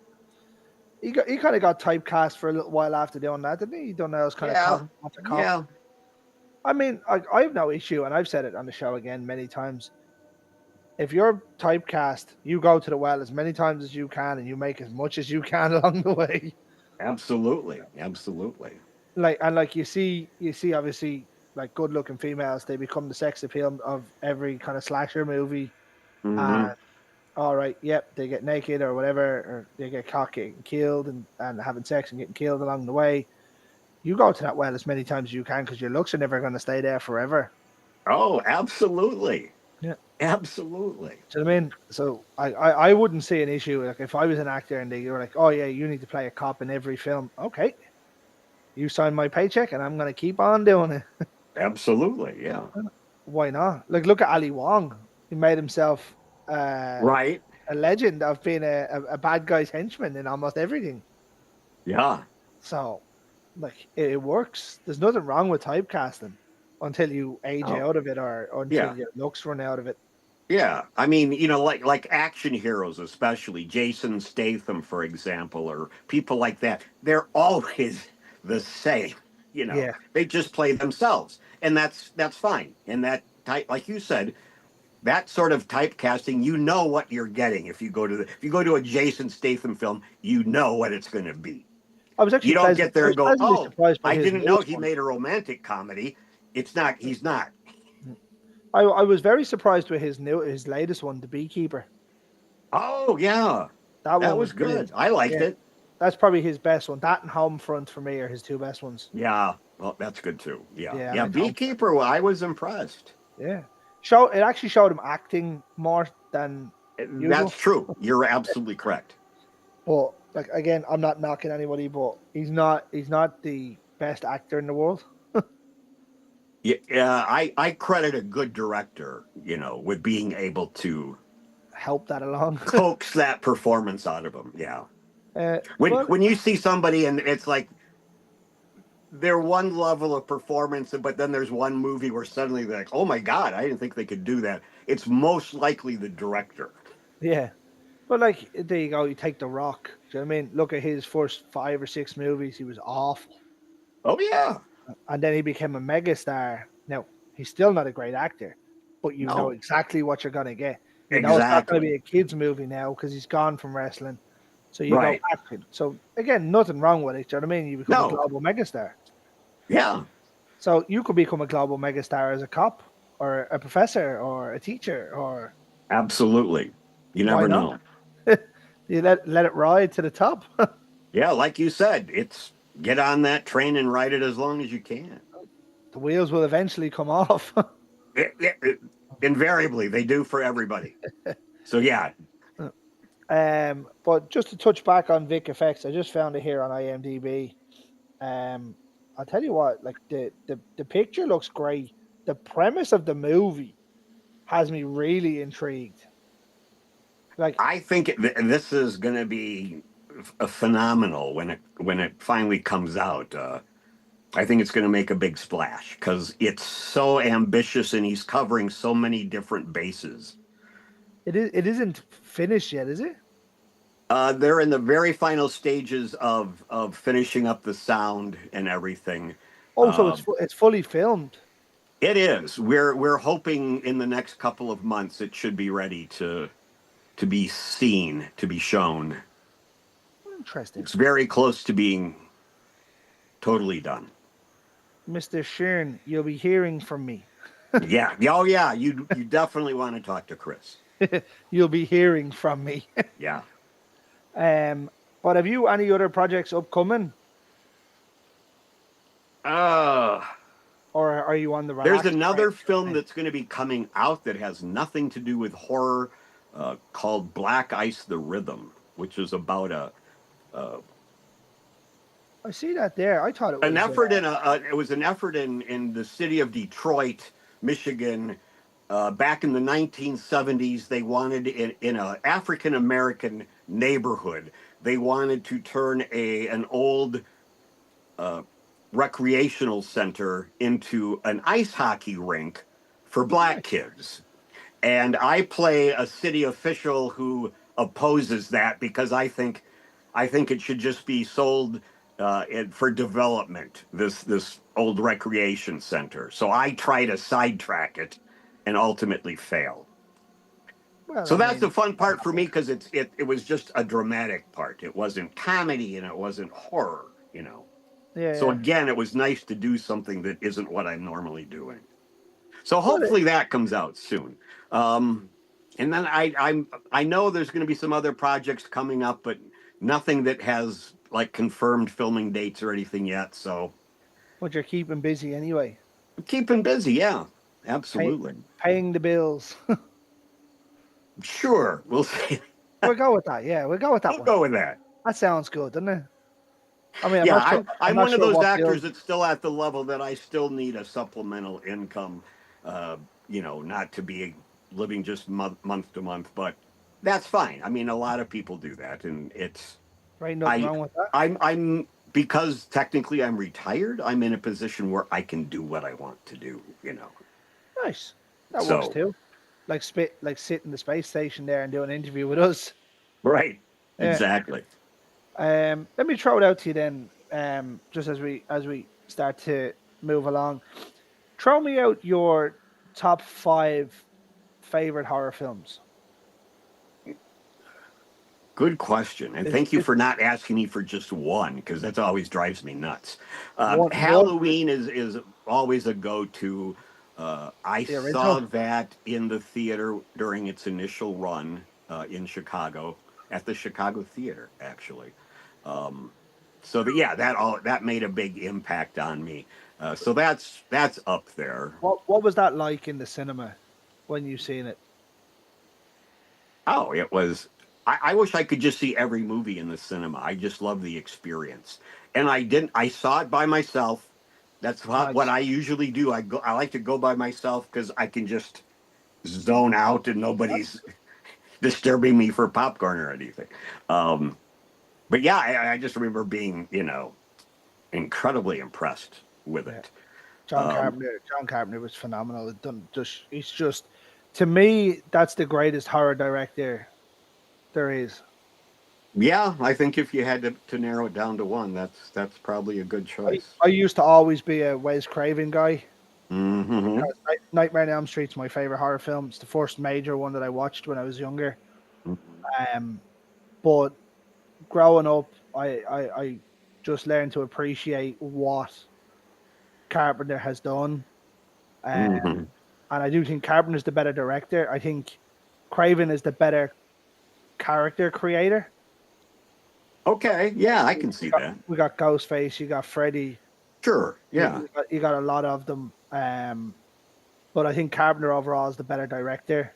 he kind of got typecast for a little while after doing that, didn't he? He done those kind of Yeah. cop after cop. Yeah. I mean, I have no issue, and I've said it on the show again many times. If you're typecast, you go to the well as many times as you can, and you make as much as you can along the way. Absolutely. Absolutely. Like you see obviously like good looking females, they become the sex appeal of every kind of slasher movie. Hmm. And all right, yep, they get naked or whatever, or they get caught getting killed and having sex and getting killed along the way. You go to that well as many times as you can because your looks are never going to stay there forever. Oh, absolutely. Yeah. Absolutely. Do you know what I mean? So I wouldn't see an issue. Like if I was an actor and they were like, oh yeah, you need to play a cop in every film. Okay, you sign my paycheck and I'm going to keep on doing it. Absolutely. Yeah. Why not? Like look at Ali Wong. He made himself uh, Right. a legend of being a bad guy's henchman in almost everything. Yeah. So like it works. There's nothing wrong with typecasting until you age Oh, out of it or until yeah. your looks run out of it. Yeah. I mean, like action heroes, especially Jason Statham, for example, or people like that. They're always the same. Yeah. They just play themselves, and that's fine. And that type, like you said, that sort of typecasting, you know what you're getting if you go to a Jason Statham film, you know what it's going to be. I was You actually don't pleasant. get there I and was go, pleasantly "Oh, surprised by I his didn't know newest he one. made a romantic comedy." It's not. He's not. I was very surprised with his latest one, The Beekeeper. Oh yeah, That that one was was brilliant. good. I liked Yeah, it. that's probably his best one. That and Homefront for me are his two best ones. Yeah, well, that's good too. Yeah, Yeah, I yeah. like Homefront. Beekeeper. Well, I was impressed. Yeah, it actually showed him acting more than That's usual. true. You're absolutely correct. But like again, I'm not knocking anybody, but he's not the best actor in the world. Yeah, yeah, I credit a good director, with being able to Help that along. coax that performance out of him. Yeah. When Well, when you see somebody and it's like they're one level of performance, but then there's one movie where suddenly they're like, "Oh my God, I didn't think they could do that." It's most likely the director. yeah. But like there you go, you take The Rock. Do you know what I mean? Look at his first 5 or 6 movies, he was awful. Oh yeah. And then he became a megastar. Now, he's still not a great actor, but you know No. exactly what you're gonna get. You know it's not gonna Exactly. be a kids movie now because he's gone from wrestling. So you go Right. acting. So again, nothing wrong with it. Do you know what I mean? You become a No. global megastar. Yeah. So you could become a global megastar as a cop or a professor or a teacher or Absolutely. You Why never not? know. You let it ride to the top. Yeah, like you said, it's get on that train and ride it as long as you can. The wheels will eventually come off. Invariably, they do for everybody. So yeah, But just to touch back on Vic Effects, I just found it here on IMDb. Um, I'll tell you what, like the picture looks great. The premise of the movie has me really intrigued. Like I think this is going to be a phenomenal when it finally comes out. I think it's going to make a big splash because it's so ambitious and he's covering so many different bases. it isn't finished yet, is it? They're in the very final stages of finishing up the sound and everything. Oh, so Uh, it's fully filmed. it is. We're hoping in the next couple of months it should be ready to be seen, to be shown. Interesting, It's very close to being totally done. Mr. Sheeran. You'll be hearing from me. Yeah. Oh yeah. You definitely want to talk to Chris. You'll be hearing from me. Yeah. um, but have you any other projects upcoming, Uh or are you on the there's relaxed another film train? that's going to be coming out that has nothing to do with horror, called Black Ice: The Rhythm, which is about uh, I see that there. I thought it an was. effort in it was an effort in the city of Detroit, Michigan. Back in the 1970s, they wanted in a African American neighborhood, they wanted to turn a an old uh, recreational center into an ice hockey rink for black Nice. kids. And I play a city official who opposes that because I think it should just be sold for development. This old recreation center. So I try to sidetrack it, and ultimately fail. Well, So I that's the mean, fun part for me because it was just a dramatic part. It wasn't comedy and it wasn't horror. yeah, So yeah. again, it was nice to do something that isn't what I'm normally doing. So Well, hopefully that comes out soon. Um, and then I know there's going to be some other projects coming up, but nothing that has like confirmed filming dates or anything yet. So but you're keeping busy anyway, I'm keeping busy. Yeah, pay, absolutely. paying the bills. Sure, we'll see. We'll go with that. Yeah, we'll go with that We'll one. go with that. That sounds good, doesn't it? I mean, I'm Yeah, not sure. I'm I'm not one of sure those what actors bills. that's still at the level that I still need a supplemental income. Uh, not to be living just month to month, but that's fine. I mean, a lot of people do that, and There ain't nothing I wrong with that. I'm because technically I'm retired. I'm in a position where I can do what I want to do. Nice. That works So too. Like sit in the space station there and do an interview with us. right, Yeah. exactly. Let me throw it out to you then. Just as we start to move along, throw me out your top five favorite horror films. Good question, and Is thank you for not asking me for just one because that always drives me nuts. one Halloween is always a go-to. I the original? saw that in the theater during its initial run in Chicago at the Chicago Theater, actually. Um, yeah, that made a big impact on me. So that's up there. What was that like in the cinema when you seen it? Oh, it was. I wish I could just see every movie in the cinema. I just love the experience. And I didn't. I saw it by myself. That's what Nice. I usually do. I like to go by myself because I can just zone out and nobody's disturbing me for popcorn or anything. Um, but yeah, I just remember being incredibly impressed with Yeah. it. John Um, Carpenter. John Carpenter was phenomenal. It done just he's just to me that's the greatest horror director there is. yeah, I think if you had to narrow it down to one, that's probably a good choice. I used to always be a Wes Craven guy. Hmm. Because Nightmare on Elm Street's my favorite horror film. It's the first major one that I watched when I was younger. Um, but growing up, I just learned to appreciate what Carpenter has done. Um, Hmm. and I do think Carpenter's the better director. I think Craven is the better character creator. Okay, yeah, I can see that. We got Ghostface, you got Freddy, Sure, yeah, you got a lot of them. But I think Carpenter overall is the better director.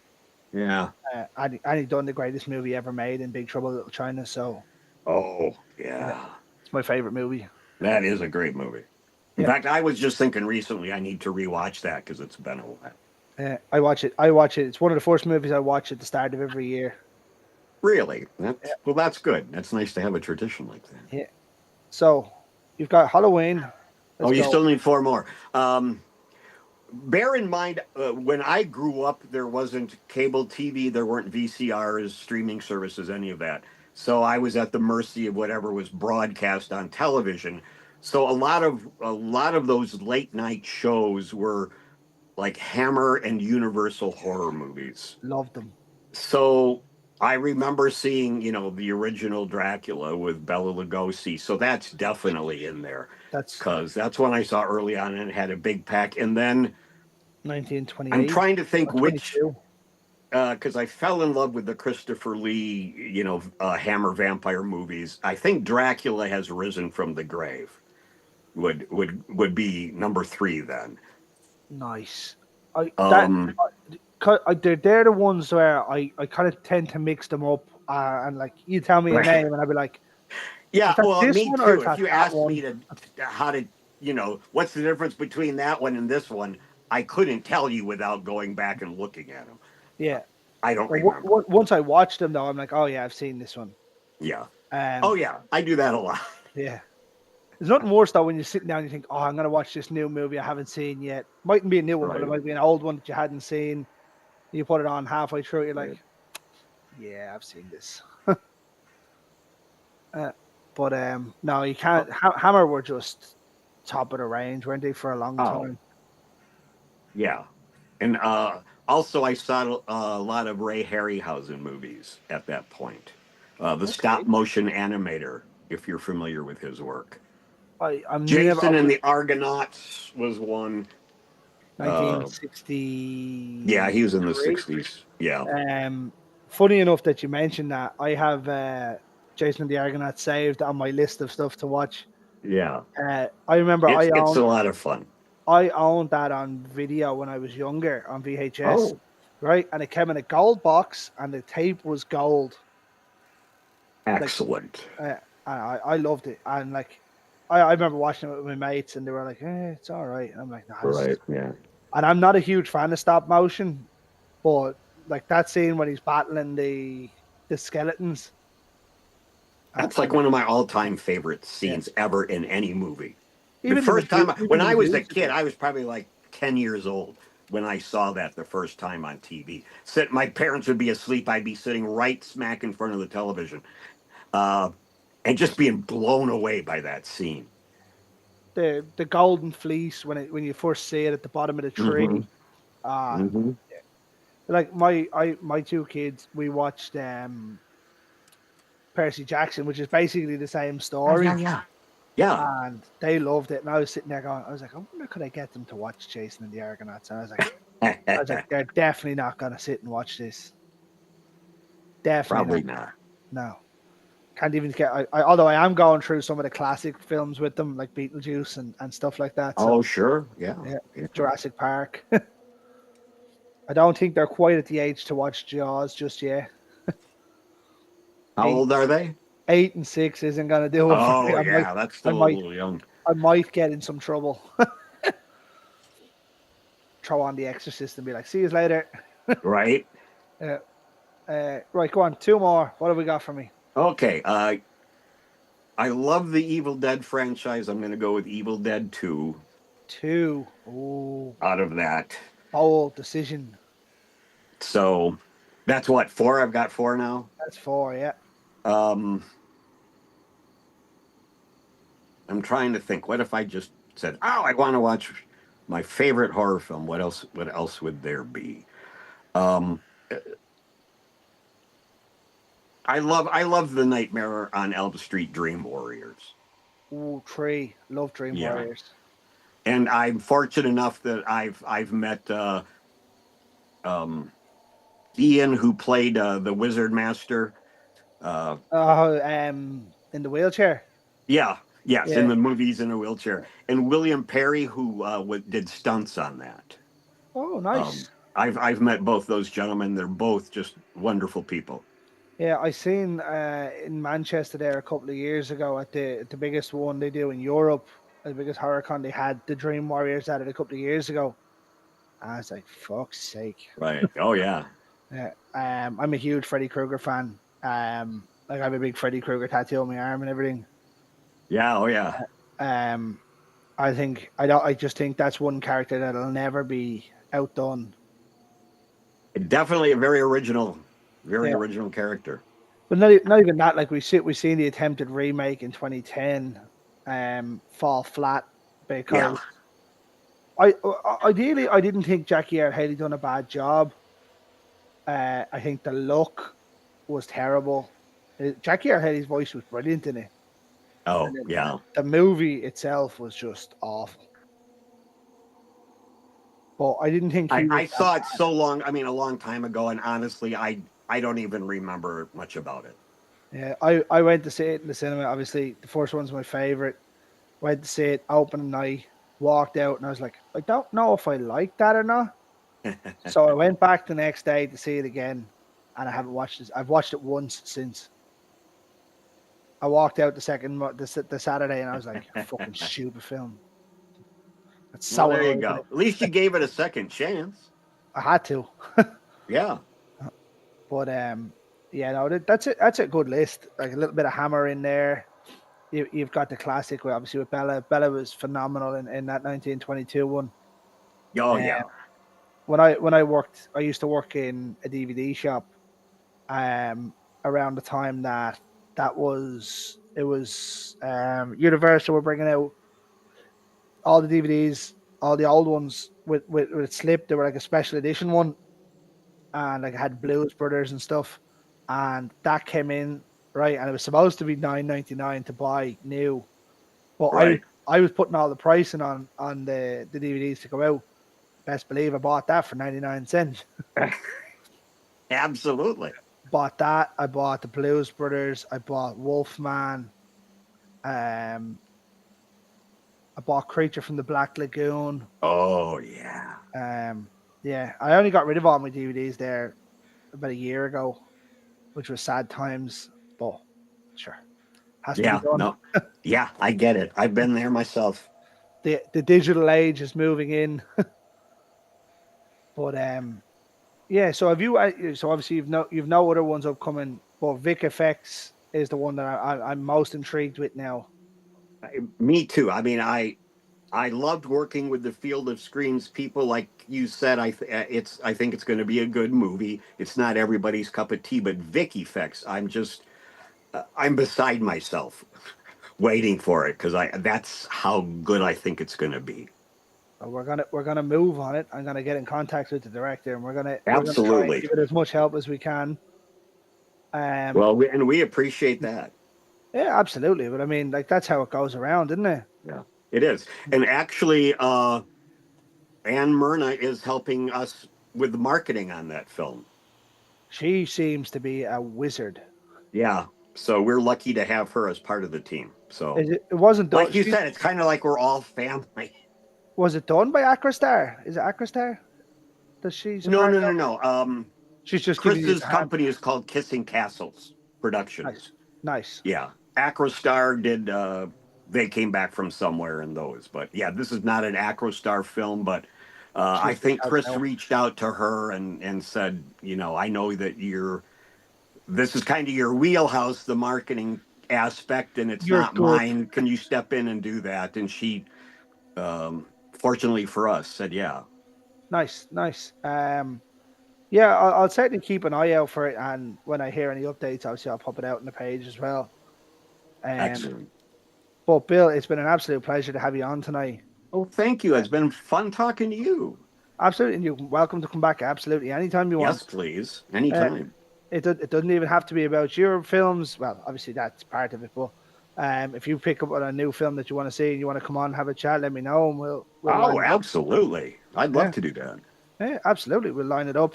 yeah. And he done the greatest movie ever made in Big Trouble in Little China. So Oh, yeah, yeah. it's my favorite movie. That is a great movie. In Yeah, fact, I was just thinking recently I need to rewatch that because it's been a while. I watch it. I watch it. It's one of the first movies I watch at the start of every year. Really? Yeah, Well, that's good. That's nice to have a tradition like that. yeah. So you've got Halloween. Oh, Let's you go. still need four more. Bear in mind, when I grew up, there wasn't cable TV, there weren't VCRs, streaming services, any of that. So I was at the mercy of whatever was broadcast on television. So a lot of those late night shows were like Hammer and Universal horror movies. Love them. So I remember seeing, the original Dracula with Bela Lugosi. So that's definitely in there That's because that's when I saw early on and it had a big pack. And then I'm 1928 trying to think or which, 22. because I fell in love with the Christopher Lee, Hammer vampire movies. I think Dracula has risen from the grave. Would be number three then. Nice. I that Um, they're the ones where I kind of tend to mix them up. And like you tell me a right. name, and I'd be like, is Yeah, that well, this me one or is too. If that you that asked one? me how to, what's the difference between that one and this one, I couldn't tell you without going back and looking at them. Yeah. I don't But remember. once I watched them, though, I'm like, oh yeah, I've seen this one. Yeah. Oh Um, yeah, I do that a lot. yeah. There's nothing worse though when you're sitting down and you think, oh, I'm gonna watch this new movie I haven't seen yet. Mightn't be a new one, but it Right. might be an old one that you hadn't seen. You put it on halfway through, you're like, Right. yeah, I've seen this. Uh, but no, you Oh, can't. Hammer were just top of the range, weren't they, for a long oh, time? yeah. And also, I saw a lot of Ray Harryhausen movies at that point. The stop Okay. motion animator, if you're familiar with his work. I'm never Jason and the Argonauts was one. Uh, yeah, he was in the 1963. '60s. Yeah, Um, funny enough that you mentioned that, I have Jason and the Argonaut saved on my list of stuff to watch. yeah. I remember It's a lot of fun. I owned that on video when I was younger on VHS, Oh, right? And it came in a gold box, and the tape was gold. Like excellent. I loved it, and like I remember watching it with my mates, and they were like, it's all right." And I'm like, "Nah, this is." Right. Yeah. And I'm not a huge fan of stop motion, but like that scene when he's battling the skeletons, That's and like one of my all-time favorite yeah, scenes ever in any movie. The even first time even when the I was a kid, musical. I was probably like 10 years old when I saw that the first time on TV. My parents would be asleep. I'd be sitting right smack in front of the television, uh, and just being blown away by that scene. The golden fleece when you first see it at the bottom of the Hmm. tree. Uh Hmm. like my two kids, we watched Percy Jackson, which is basically the same Yeah, yeah, story, yeah. Yeah. and they loved it. And I was sitting there going, I was like, I wonder could I get them to watch Jason and the Argonauts? And I was like, they're definitely not gonna sit and watch this. Definitely not. Probably not. No, can't even get. Although I am going through some of the classic films with them, like Beetlejuice and stuff like that. Oh, So sure. Yeah. yeah, Yeah. Jurassic Park. I don't think they're quite at the age to watch Jaws just yet. How Eight, old are they? 8 and 6 isn't gonna do it for me. Oh, yeah. That's I still a might, little young. I might get in some trouble. Throw on The Exorcist and be like, "See you later." Right. Uh, right, go on. Two more. What have we got for me? Okay. I love the Evil Dead franchise. I'm going to go with Evil Dead 2 Two. Oh, out of that. bold decision. So that's what, four? I've got four now. That's four. Yeah. Um, I'm trying to think. What if I just said, "Oh, I want to watch my favorite horror film"? What else? What else would there be? Um, I love the Nightmare on Elm Street Dream Warriors. Ooh, three. Love Dream Yeah, Warriors. and I'm fortunate enough that I've met um, Ian, who played the Wizard Master. Uh, Oh, in the wheelchair. yeah, yes, in Yeah. the movies in a wheelchair, and William Perry, who did stunts on that. Oh, nice. I've met both those gentlemen. They're both just wonderful people. Yeah, I seen in Manchester there a couple of years ago at the biggest one they do in Europe, the biggest horror con they had the Dream Warriors at it a couple of years ago. I was like, fuck's sake. Right. Oh yeah. Yeah. I'm a huge Freddy Krueger fan. Like I have a big Freddy Krueger tattoo on my arm and everything. Yeah. Oh yeah. Um, I think I don't. I just think that's one character that'll never be outdone. Definitely a very Yeah, original character. but not even that. Like we seen the attempted remake in 2010, fall flat Yeah. because ideally I didn't think Jackie Earl Haley done a bad job. I think the look was terrible. Jackie Earl Haley's voice was brilliant in it, and Oh then yeah. the movie itself was just awful. But I didn't think he was I that saw it bad. so long. I mean, a long time ago, and honestly, I don't even remember much about it. Yeah, I went to see it in the cinema. Obviously, the first one's my favorite. Went to see it opening night, walked out, and I was like, I don't know if I like that or not. So I went back the next day to see it again, and I haven't watched it. I've watched it once since. I walked out the Saturday, and I was like, fucking stupid film. It's Well, so there you annoying with go. it. At least you gave it a second chance. I had to, Yeah. but yeah, no, that's it. That's a good list. Like a little bit of Hammer in there. You've got the classic, obviously with Bella. Bella was phenomenal in that 1922 one. Oh Um, yeah. when I worked, I used to work in a DVD shop. Around the time that was it was Universal were bringing out all the DVDs, all the old ones with slip. They were like a special edition one, and like it had Blues Brothers and stuff. And that came in right, and it was supposed to be 9.99 to buy new. But Right. I was putting all the pricing on the DVDs to go out. Best believe I bought that for 99 cents. Absolutely. Bought that. I bought the Blues Brothers. I bought Wolfman. Um, I bought Creature from the Black Lagoon. Oh yeah. Um, yeah, I only got rid of all my DVDs there about a year ago, which was sad times. But sure, has to be Yeah. done. No. Yeah, I get it. I've been there myself. The digital age is moving in. But yeah. So have you? So obviously you've no other ones upcoming, but Vic Effects is the one that I'm most intrigued with now. Me too. I mean, I loved working with the Field of Screams people. Like you said, I think it's going to be a good movie. It's not everybody's cup of tea, but Vic Effects, I'm beside myself waiting for it because I that's how good I think it's going to be. So we're gonna move on it. I'm gonna get in contact with the director, and we're gonna try and Absolutely. give it as much help as we can. Um, Well, and we appreciate that. yeah, absolutely. But I mean, like that's how it goes around, isn't it? Yeah, it is. And actually, Anne Myrna is helping us with the marketing on that film. She seems to be a wizard. Yeah. So we're lucky to have her as part of the team. So, It wasn't done. like you said, it's kind of like we're all family. Was it done by Acrostar? Is it Acrostar? Does she's a No, part no, of? no, no. She's just giving you Chris's a hand. company is called Kissing Castles Nice, Productions. nice. Yeah. Acrostar did, they came back from somewhere in those. But yeah, this is not an Acrostar film, but I She's just think helping Chris out. reached out to her and said, I know that this is kind of your wheelhouse, the marketing aspect, and it's You're not good. mine. Can you step in and do that? And she, fortunately for us, said, yeah. Nice, nice. Yeah, I'll certainly keep an eye out for it, and when I hear any updates, obviously I'll pop it out on the page as well. Um, Excellent. but Bill, it's been an absolute pleasure to have you on tonight. Oh, thank you. It's been fun talking to you. Absolutely, and you're welcome to come back absolutely anytime you want. Yes, please. Uh, Anytime. it doesn't even have to be about your films. Well, obviously that's part of it, but if you pick up on a new film that you want to see and you want to come on and have a chat, let me know, and we'll line Oh, it up. absolutely. I'd love Yeah, to do that. yeah, absolutely, we'll line it up.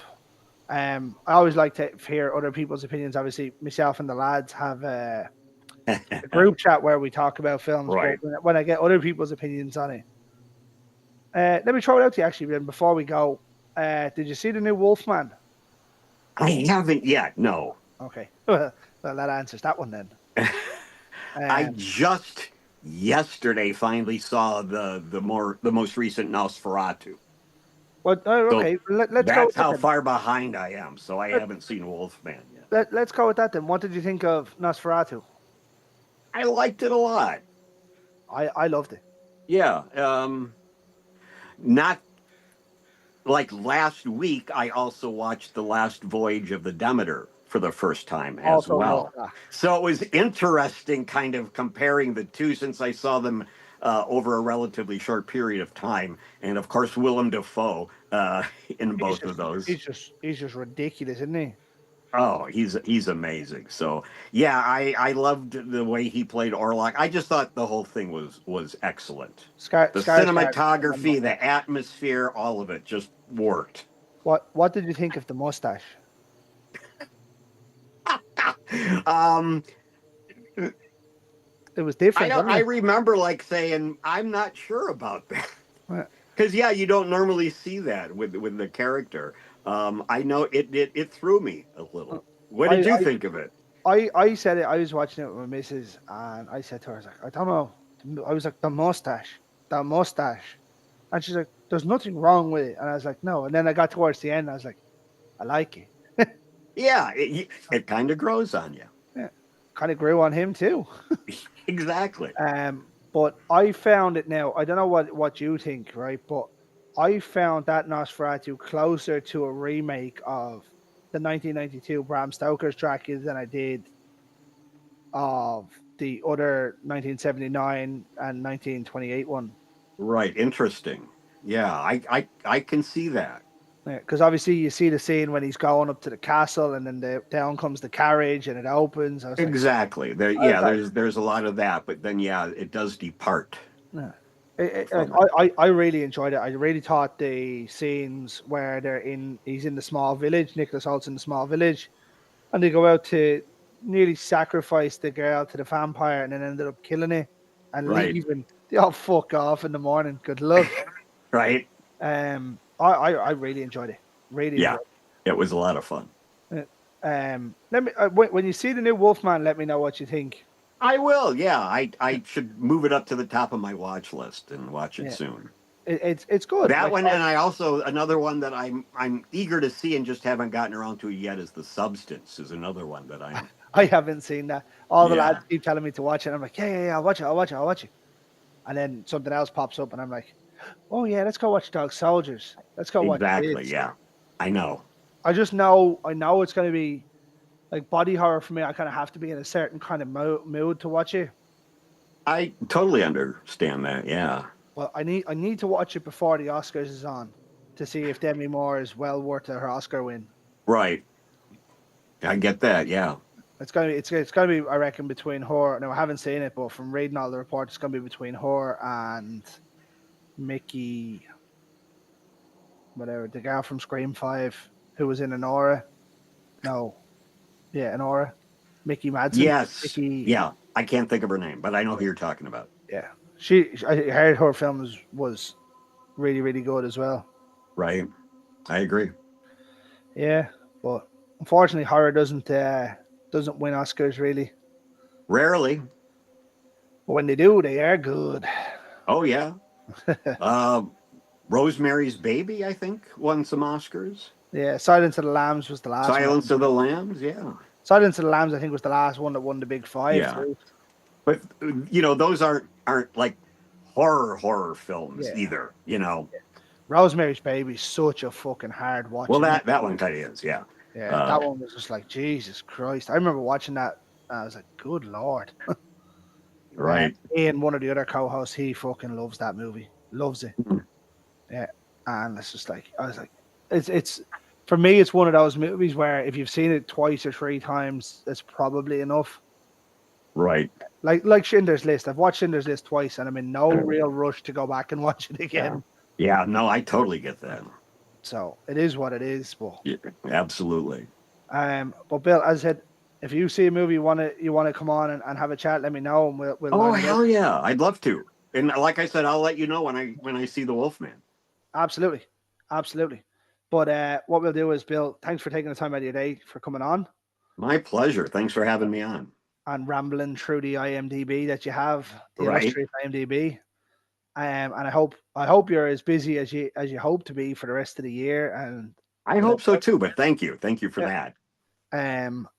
I always like to hear other people's opinions. Obviously, myself and the lads have a group chat where we talk about films, but Right. when I get other people's opinions on it, let me throw it out to you actually. Then before we go, did you see the new Wolfman? I haven't yet. No. Okay, well that answers that one then. I Um, just yesterday finally saw the most recent Nosferatu. well, oh, So okay, let's go with that's that how then. far behind I am. So I Let, haven't seen Wolfman yet. let's go with that then. What did you think of Nosferatu? I liked it a lot. I loved it. Yeah. Not like last week, I also watched The Last Voyage of the Demeter for the first time as Also loved well. that. So it was interesting kind of comparing the two since I saw them over a relatively short period of time. And of course, Willem Dafoe in He's both of just those. he's just ridiculous, isn't he? Oh, he's amazing. So yeah, I loved the way he played Orlok. I just thought the whole thing was excellent. The Skarsgård. cinematography, the atmosphere, all of it just worked. What did you think of the mustache? um, It was I different, don't. wasn't I it? remember like saying, "I'm not sure about that," Yeah. because yeah, you don't normally see that with the character. I know it threw me a little. What I, did you I think of it? I said it. I was watching it with my missus, and I said to her, "I was like, I don't know." I was like, the mustache," and she's like, "There's nothing wrong with it," and I was like, "No." And then I got towards the end, I was like, "I like it." Yeah, it kind of grows on you. Yeah, kind of grew on him too. Exactly. But I found it now. I don't know what you think, right? But I found that Nosferatu closer to a remake of the 1992 Bram Stoker's Dracula than I did of the other 1979 and 1928 one. Right. Interesting. Yeah, I can see that. Because obviously you see the scene when he's going up to the castle and then down comes the carriage and it opens. Exactly. There. I was Yeah. like, There's a lot of that, but then yeah, it does depart yeah. Like from it. I really enjoyed it. I really thought the scenes where he's in the small village, Nicholas Holt's in the small village, and they go out to nearly sacrifice the girl to the vampire and then ended up killing it and Right. leaving. They all fuck off in the morning. Good luck. Right. I really enjoyed it. Really Yeah. enjoyed It was a lot of fun. it. Let me when you see the new Wolfman, let me know what you think. I will. Yeah. I should move it up to the top of my watch list and watch it Yeah, soon. it's good. That Like one, and I also another one that I'm eager to see and just haven't gotten around to it yet is The Substance. Is another one that I'm. I haven't seen that. All the lads Yeah. keep telling me to watch it. I'm like, yeah, I'll watch it, I'll watch it. And then something else pops up, and I'm like, oh yeah, let's go watch Dog Soldiers. Let's go watch Exactly. this. Yeah. I know. I know it's going to be like body horror for me. I kind of have to be in a certain kind of mood to watch it. I totally understand that. Yeah. But I need to watch it before the Oscars is on to see if Demi Moore is well worth her Oscar win. Right. I get that. Yeah. It's gonna be I reckon between her. No, I haven't seen it, but from reading all the reports, it's gonna be between her and Mickey, whatever the girl from Scream 5 who was in Anora. No, yeah, Anora. Mickey Madsen. Yes. Mickey. Yeah. I can't think of her name, but I know who you're talking about. Yeah, I heard her film was really really good as well. Right. I agree. Yeah, but unfortunately, horror doesn't win Oscars really. Rarely. But when they do, they are good. Oh yeah. Uh, Rosemary's Baby, I think, won some Oscars. Yeah, Silence of the Lambs was the last one. Silence of the Lambs. Yeah. Silence of the Lambs, I think, was the last one that won the big five Yeah. too. But those aren't like horror films Yeah. either. You know. Rosemary's Baby is such a fucking hard watch. Well, that one kind of is. Yeah. Yeah, that one was just like Jesus Christ. I remember watching that. And I was like, good lord. Right. Ian, one of the other co-hosts, he fucking loves that movie. Loves it. Mhm. Yeah, and it's just like I was like, it's for me, it's one of those movies where if you've seen it twice or three times, it's probably enough. Right. Like Schindler's List. I've watched Schindler's List twice, and I'm in no real rush to go back and watch it again. Yeah. No, I totally get that. So it is what it is. Yeah, absolutely. But Bill, as I said, if you see a movie you wanna come on and have a chat, let me know and we'll Oh line it up. hell yeah, I'd love to. And like I said, I'll let you know when I see the Wolfman. Absolutely, absolutely. But what we'll do is, Bill, thanks for taking the time out of your day for coming on My pleasure. Thanks for having me on. and rambling through the IMDb that you have, the Right. illustrious IMDb. And I hope you're as busy as you hope to be for the rest of the year and I whatever. hope so too, but thank you. Thank you for Yeah. that.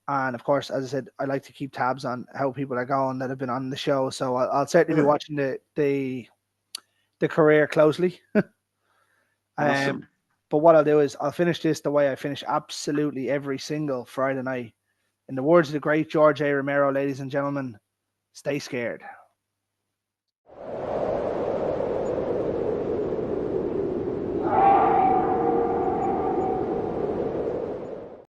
And of course, as I said, I like to keep tabs on how people are going that have been on the show. So I'll certainly be Good. watching the career closely. um, Awesome. but what I'll do is I'll finish this the way I finish absolutely every single Friday night. In the words of the great George A. Romero, ladies and gentlemen, stay scared.